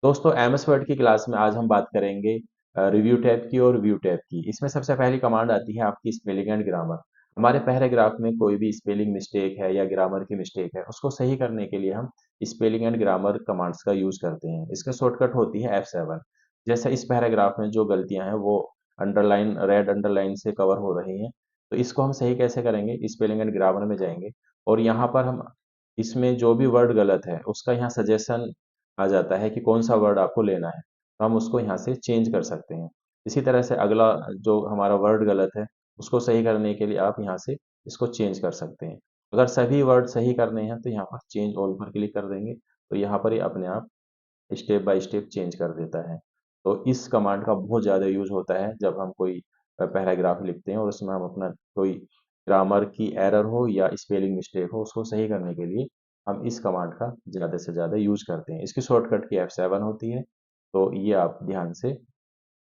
दोस्तों MS word की class में आज हम बात करेंगे रिव्यू टैब की और व्यू टैब की। इसमें सबसे पहली कमांड आती है आपकी स्पेलिंग एंड ग्रामर। हमारे पैराग्राफ में कोई भी स्पेलिंग मिस्टेक है या ग्रामर की मिस्टेक है, उसको सही करने के लिए हम स्पेलिंग एंड ग्रामर कमांड्स का यूज करते हैं। इसका शॉर्टकट होती है F7। जैसे इस पैराग्राफ में जो गलतियां हैं वो अंडरलाइन, रेड अंडरलाइन से कवर हो रही हैं, तो इसको हम सही कैसे करेंगे? स्पेलिंग एंड ग्रामर में जाएंगे और यहाँ पर हम इसमें जो भी वर्ड गलत है उसका यहाँ सजेशन आ जाता है कि कौन सा वर्ड आपको लेना है, तो हम उसको यहाँ से चेंज कर सकते हैं। इसी तरह से अगला जो हमारा वर्ड गलत है उसको सही करने के लिए आप यहाँ से इसको चेंज कर सकते हैं। अगर सभी वर्ड सही करने हैं तो यहाँ पर चेंज ऑल पर क्लिक कर देंगे, तो यहाँ पर ये अपने आप स्टेप बाय स्टेप चेंज कर देता है। तो इस कमांड का बहुत ज़्यादा यूज होता है जब हम कोई पैराग्राफ लिखते हैं और उसमें हम अपना कोई ग्रामर की एरर हो या स्पेलिंग मिस्टेक हो, उसको सही करने के लिए हम इस कमांड का ज़्यादा से ज़्यादा यूज करते हैं। इसकी शॉर्टकट की F7 होती है, तो ये आप ध्यान से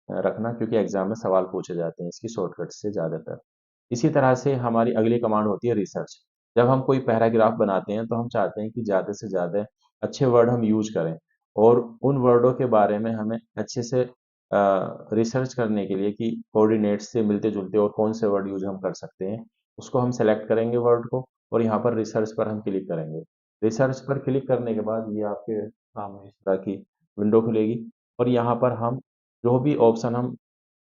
रखना, क्योंकि एग्जाम में सवाल पूछे जाते हैं इसकी शॉर्टकट से ज़्यादातर। इसी तरह से हमारी अगली कमांड होती है रिसर्च। जब हम कोई पैराग्राफ बनाते हैं तो हम चाहते हैं कि ज़्यादा से ज़्यादा अच्छे वर्ड हम यूज करें, और उन वर्डों के बारे में हमें अच्छे से रिसर्च करने के लिए कि कोऑर्डिनेट्स से मिलते जुलते और कौन से वर्ड यूज हम कर सकते हैं, उसको हम सेलेक्ट करेंगे वर्ड को, और यहाँ पर रिसर्च पर हम क्लिक करेंगे। रिसर्च पर क्लिक करने के बाद ये आपके सामने इस तरह की विंडो खुलेगी, और यहाँ पर हम जो भी ऑप्शन हम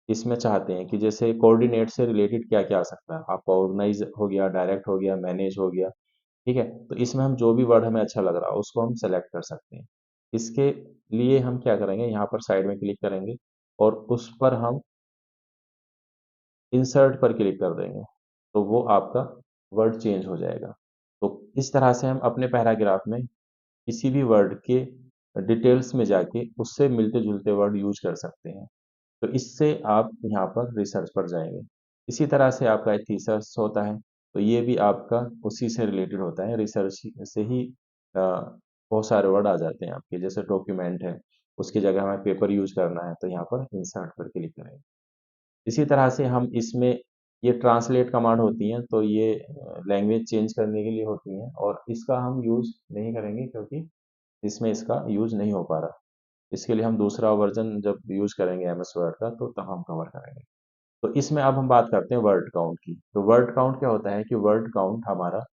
इसमें चाहते हैं कि जैसे कोऑर्डिनेट से रिलेटेड क्या क्या आ सकता है, आपका ऑर्गेनाइज हो गया, डायरेक्ट हो गया, मैनेज हो गया, ठीक है। तो इसमें हम जो भी वर्ड हमें अच्छा लग रहा है उसको हम सेलेक्ट कर सकते हैं। इसके लिए हम क्या करेंगे, यहाँ पर साइड में क्लिक करेंगे और उस पर हम इंसर्ट पर क्लिक कर देंगे, तो वो आपका वर्ड चेंज हो जाएगा। तो इस तरह से हम अपने पैराग्राफ में किसी भी वर्ड के डिटेल्स में जाके उससे मिलते जुलते वर्ड यूज कर सकते हैं। तो इससे आप यहाँ पर रिसर्च पर जाएंगे। इसी तरह से आपका एक थीसिस होता है, तो ये भी आपका उसी से रिलेटेड होता है, रिसर्च से ही बहुत सारे वर्ड आ जाते हैं आपके। जैसे डॉक्यूमेंट है, उसकी जगह हमें पेपर यूज करना है, तो यहाँ पर इंसर्ट पर क्लिक करेंगे। इसी तरह से हम इसमें ये ट्रांसलेट कमांड होती हैं, तो ये लैंग्वेज चेंज करने के लिए होती हैं, और इसका हम यूज नहीं करेंगे क्योंकि इसमें इसका यूज नहीं हो पा रहा। इसके लिए हम दूसरा वर्जन जब यूज करेंगे एमएस वर्ड का, तो तब हम कवर करेंगे। तो इसमें अब हम बात करते हैं वर्ड काउंट की। तो वर्ड काउंट क्या होता है कि वर्ड काउंट हमारा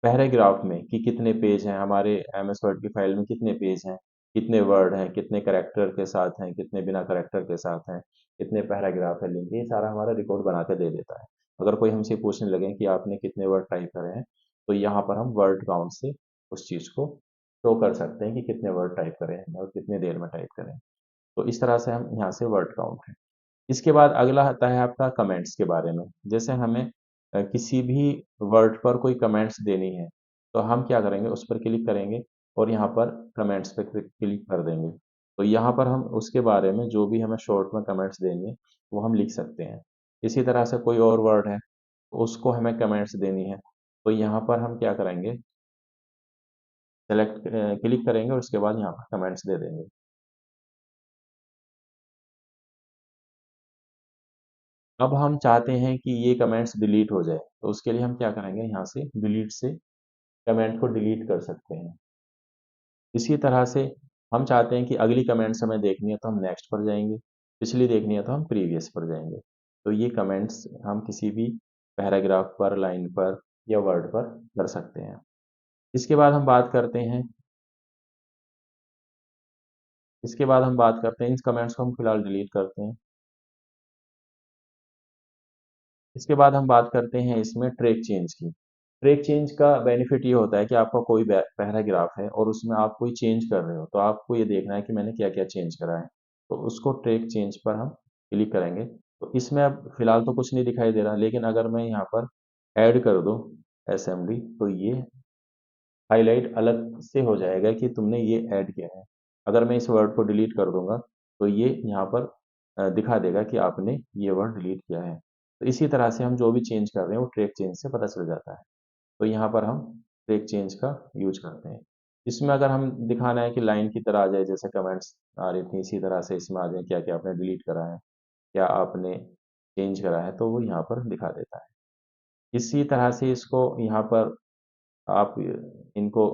पैराग्राफ में कि कितने पेज हैं, हमारे एमएस वर्ड की फाइल में कितने पेज हैं, कितने वर्ड हैं, कितने करेक्टर के साथ हैं, कितने बिना करेक्टर के साथ हैं, कितने पैराग्राफ है लिंक, ये सारा हमारा रिकॉर्ड बना के दे देता है। अगर कोई हमसे पूछने लगे कि आपने कितने वर्ड टाइप करे हैं, तो यहाँ पर हम वर्ड काउंट से उस चीज़ को शो कर सकते हैं कि कितने वर्ड टाइप करे हैं और कितने देर में टाइप करें। तो इस तरह से हम यहाँ से वर्ड काउंट है। इसके बाद अगला आता है आपका कमेंट्स के बारे में। जैसे हमें किसी भी वर्ड पर कोई कमेंट्स देनी है, तो हम क्या करेंगे, उस पर क्लिक करेंगे और यहाँ पर कमेंट्स पे क्लिक कर देंगे। तो यहाँ पर हम उसके बारे में जो भी हमें शॉर्ट में कमेंट्स देनी है वो हम लिख सकते हैं। इसी तरह से कोई और वर्ड है, उसको हमें कमेंट्स देनी है, तो यहाँ पर हम क्या करेंगे, सेलेक्ट क्लिक करेंगे और उसके बाद यहाँ पर कमेंट्स दे देंगे। अब हम चाहते हैं कि ये कमेंट्स डिलीट हो जाए, तो उसके लिए हम क्या करेंगे, यहाँ से डिलीट से कमेंट को डिलीट कर सकते हैं। इसी तरह से हम चाहते हैं कि अगली कमेंट्स हमें देखनी है तो हम नेक्स्ट पर जाएंगे, पिछली देखनी है तो हम प्रीवियस पर जाएंगे। तो ये कमेंट्स हम किसी भी पैराग्राफ पर, लाइन पर या वर्ड पर कर सकते हैं। इसके बाद हम बात करते हैं इसके बाद हम बात करते हैं इन कमेंट्स को हम फिलहाल डिलीट करते हैं। इसके बाद हम बात करते हैं इसमें ट्रैक चेंज की। ट्रैक चेंज का बेनिफिट ये होता है कि आपका कोई पैराग्राफ है और उसमें आप कोई चेंज कर रहे हो, तो आपको ये देखना है कि मैंने क्या क्या चेंज करा है। तो उसको ट्रैक चेंज पर हम क्लिक करेंगे। तो इसमें अब फिलहाल तो कुछ नहीं दिखाई दे रहा, लेकिन अगर मैं यहाँ पर ऐड कर दूँ एसएमडी, तो ये हाईलाइट अलग से हो जाएगा कि तुमने ये ऐड किया है। अगर मैं इस वर्ड को डिलीट कर दूंगा, तो ये यहाँ पर दिखा देगा कि आपने ये वर्ड डिलीट किया है। तो इसी तरह से हम जो भी चेंज कर रहे हैं वो ट्रैक चेंज से पता चल जाता है। तो यहाँ पर हम ट्रैक चेंज का यूज करते हैं। इसमें अगर हम दिखाना है कि लाइन की तरह आ जाए, जैसे कमेंट्स आ रही थी इसी तरह से इसमें आ जाए, क्या क्या आपने डिलीट करा है, क्या आपने चेंज करा है, तो वो यहाँ पर दिखा देता है। इसी तरह से इसको यहाँ पर आप इनको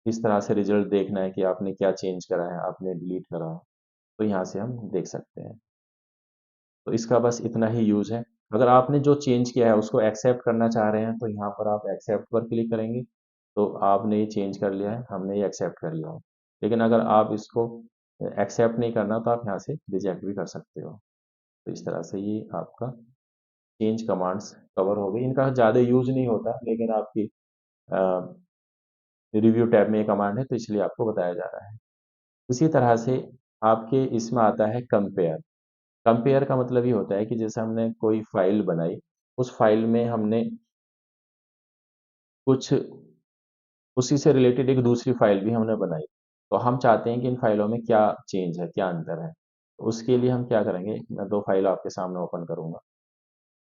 इस तरह से रिजल्ट देखना है कि आपने क्या चेंज करा है, आपने डिलीट करा है, तो यहाँ से हम देख सकते हैं। तो इसका बस इतना ही यूज़ है। अगर आपने जो चेंज किया है उसको एक्सेप्ट करना चाह रहे हैं तो यहाँ पर आप एक्सेप्ट पर क्लिक करेंगे, तो आपने ये चेंज कर लिया है, हमने ये एक्सेप्ट कर लिया है। लेकिन अगर आप इसको एक्सेप्ट नहीं करना तो आप यहाँ से रिजेक्ट भी कर सकते हो। तो इस तरह से ये आपका चेंज कमांड्स कवर हो गई। इनका ज़्यादा यूज़ नहीं होता, लेकिन आपकी रिव्यू टैब में ये कमांड है तो इसलिए आपको बताया जा रहा है। इसी तरह से आपके इसमें आता है कंपेयर। कंपेयर का मतलब ये होता है कि जैसे हमने कोई फाइल बनाई, उस फाइल में हमने कुछ उसी से रिलेटेड एक दूसरी फाइल भी हमने बनाई, तो हम चाहते हैं कि इन फाइलों में क्या चेंज है, क्या अंतर है। तो उसके लिए हम क्या करेंगे, मैं दो फाइल आपके सामने ओपन करूंगा।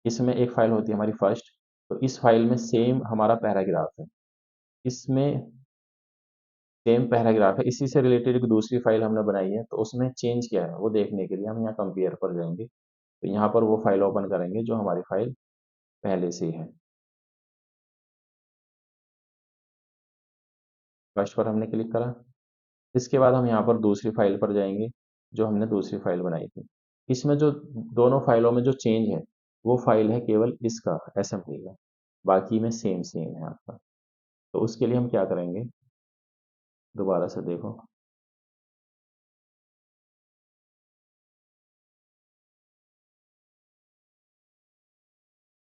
इसमें एक फाइल होती है हमारी फर्स्ट, तो इस फाइल में सेम हमारा पैराग्राफ है, इसमें सेम पैराग्राफ है, इसी से रिलेटेड एक दूसरी फाइल हमने बनाई है, तो उसमें चेंज क्या है वो देखने के लिए हम यहाँ कंपेयर पर जाएंगे। तो यहाँ पर वो फाइल ओपन करेंगे जो हमारी फाइल पहले से ही है। फर्स्ट पर हमने क्लिक करा, इसके बाद हम यहाँ पर दूसरी फाइल पर जाएंगे जो हमने दूसरी फाइल बनाई थी। इसमें जो दोनों फाइलों में जो चेंज है वो फाइल है केवल इसका असेंबली का, बाकी में सेम सेम है आपका। तो उसके लिए हम क्या करेंगे, दोबारा से देखो,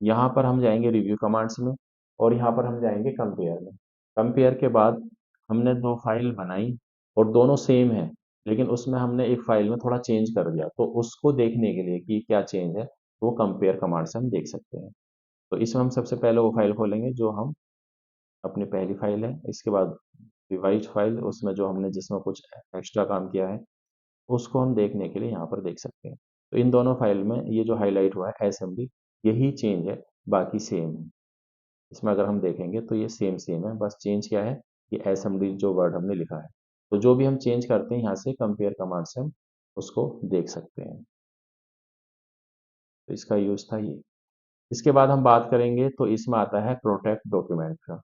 यहाँ पर हम जाएंगे रिव्यू कमांड्स में और यहाँ पर हम जाएंगे कंपेयर में। कंपेयर के बाद हमने दो फाइल बनाई और दोनों सेम है, लेकिन उसमें हमने एक फाइल में थोड़ा चेंज कर दिया, तो उसको देखने के लिए कि क्या चेंज है वो कंपेयर कमांड से हम देख सकते हैं। तो इसमें हम सबसे पहले वो फाइल खोलेंगे जो हम अपनी पहली फाइल है, इसके बाद रिवाइज फाइल, उसमें जो हमने जिसमें कुछ एक्स्ट्रा काम किया है उसको हम देखने के लिए यहाँ पर देख सकते हैं। तो इन दोनों फाइल में ये जो हाईलाइट हुआ है असेंबली, यही चेंज है, बाकी सेम है। इसमें अगर हम देखेंगे तो ये सेम सेम है, बस चेंज क्या है, ये असेंबली जो वर्ड हमने लिखा है। तो जो भी हम चेंज करते हैं यहाँ से कंपेयर कमांड से हम उसको देख सकते हैं। तो इसका यूज था ये। इसके बाद हम बात करेंगे तो इसमें आता है प्रोटेक्ट डॉक्यूमेंट का।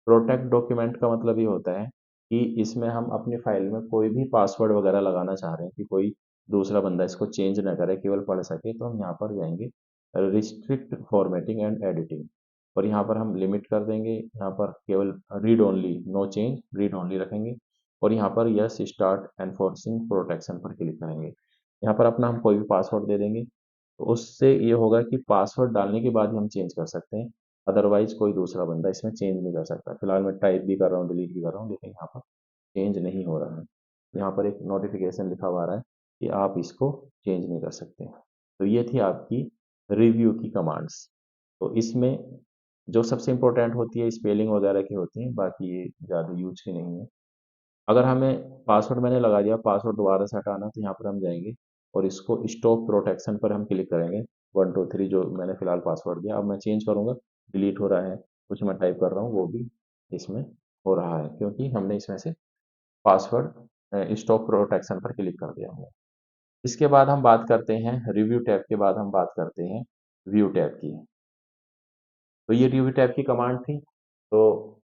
प्रोटेक्ट डॉक्यूमेंट का मतलब ये होता है कि इसमें हम अपनी फाइल में कोई भी पासवर्ड वगैरह लगाना चाह रहे हैं कि कोई दूसरा बंदा इसको चेंज ना करे, केवल पढ़ सके, तो हम यहाँ पर जाएंगे रिस्ट्रिक्ट फॉर्मेटिंग एंड एडिटिंग, और यहाँ पर हम लिमिट कर देंगे, यहाँ पर केवल read only, no change, read only रखेंगे, और यहाँ पर यस स्टार्ट एनफोर्सिंग प्रोटेक्शन पर क्लिक करेंगे। यहाँ पर अपना हम कोई भी पासवर्ड दे देंगे, तो उससे ये होगा कि पासवर्ड डालने के बाद ही हम चेंज कर सकते हैं, अदरवाइज कोई दूसरा बंदा इसमें चेंज नहीं कर सकता। फिलहाल मैं टाइप भी कर रहा हूँ, डिलीट भी कर रहा हूँ, लेकिन यहाँ पर चेंज नहीं हो रहा है। यहाँ पर एक नोटिफिकेशन लिखा हुआ आ रहा है कि आप इसको चेंज नहीं कर सकते। तो ये थी आपकी रिव्यू की कमांड्स। तो इसमें जो सबसे इम्पोर्टेंट होती है स्पेलिंग वगैरह की होती है, बाकी ये ज़्यादा यूज की नहीं है। अगर हमें पासवर्ड मैंने लगा दिया, पासवर्ड दोबारा से हटाना, तो यहाँ पर हम जाएंगे और इसको स्टॉप प्रोटेक्शन पर हम क्लिक करेंगे। 1 2 3 जो मैंने फिलहाल पासवर्ड दिया, अब मैं चेंज करूंगा, डिलीट हो रहा है, कुछ मैं टाइप कर रहा हूँ वो भी इसमें हो रहा है, क्योंकि हमने इसमें से पासवर्ड स्टॉप प्रोटेक्शन पर क्लिक कर दिया हमने। इसके बाद हम बात करते हैं रिव्यू टैब के बाद हम बात करते हैं व्यू टैब की। तो ये रिव्यू टैब की कमांड थी। तो